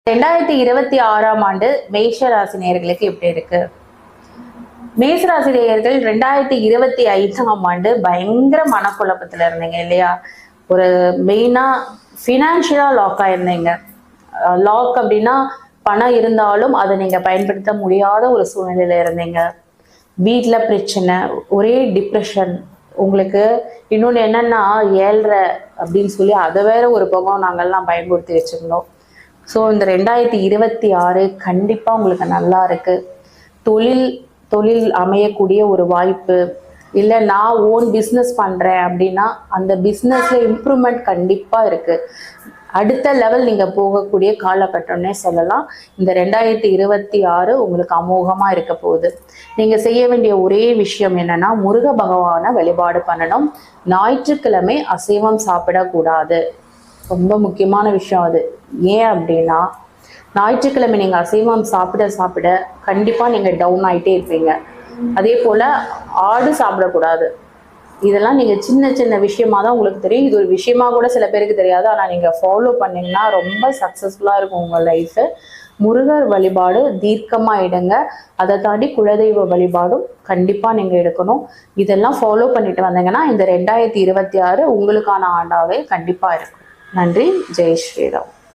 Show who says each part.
Speaker 1: 2026ஆம் ஆண்டு மேஷ ராசி நேயர்களுக்கு எப்படி இருக்கு? மேஷ ராசி நேயர்கள் 2025ஆம் ஆண்டு பயங்கர மனக்குழப்பத்துல இருந்தீங்க இல்லையா? ஒரு மெயினா ஃபினான்ஷியலா லாக் ஆயிருந்தீங்க. லாக் அப்படின்னா பணம் இருந்தாலும் அதை நீங்க பயன்படுத்த முடியாத ஒரு சூழ்நிலையில இருந்தீங்க. வீட்டுல பிரச்சனை, ஒரே டிப்ரெஷன். உங்களுக்கு இன்னொன்னு என்னன்னா 7.5 அப்படின்னு சொல்லி அதை வேற ஒரு பக்கம் நாங்கள்லாம் பயன்படுத்தி வச்சிருந்தோம். ஸோ இந்த 2026 கண்டிப்பா உங்களுக்கு நல்லா இருக்கு. தொழில் தொழில் அமையக்கூடிய ஒரு வாய்ப்பு, இல்லை நான் ஓன் பிஸ்னஸ் பண்றேன் அப்படின்னா அந்த பிஸ்னஸ்ல இம்ப்ரூவ்மெண்ட் கண்டிப்பா இருக்கு. அடுத்த லெவல் நீங்க போகக்கூடிய காலகட்டம்னே சொல்லலாம். இந்த 2026 உங்களுக்கு அமோகமா இருக்க போகுது. நீங்க செய்ய வேண்டிய ஒரே விஷயம் என்னன்னா, முருக பகவானை வழிபாடு பண்ணணும். ஞாயிற்றுக்கிழமை அசைவம் சாப்பிடக்கூடாது. ரொம்ப முக்கியமான விஷயம் அது. ஏன் அப்படின்னா, ஞாயிற்றுக்கிழமை நீங்க அசைவம் சாப்பிட சாப்பிட கண்டிப்பா நீங்க டவுன் ஆயிட்டே இருப்பீங்க. அதே போல ஆடு சாப்பிடக்கூடாது. இதெல்லாம் நீங்க சின்ன சின்ன விஷயமா தான் உங்களுக்கு தெரியும். இது ஒரு விஷயமா கூட சில பேருக்கு தெரியாது. ஆனா நீங்க ஃபாலோ பண்ணீங்கன்னா ரொம்ப சக்சஸ்ஃபுல்லா இருக்கும் உங்க லைஃப். முருகர் வழிபாடு தீர்க்கமா எடுங்க. அதை தாண்டி குலதெய்வ வழிபாடும் கண்டிப்பா நீங்க எடுக்கணும். இதெல்லாம் ஃபாலோ பண்ணிட்டு வந்தீங்கன்னா இந்த 2026 உங்களுக்கான ஆண்டாவே கண்டிப்பா இருக்கும். நன்றி. ஜெய் ஸ்ரீராம்.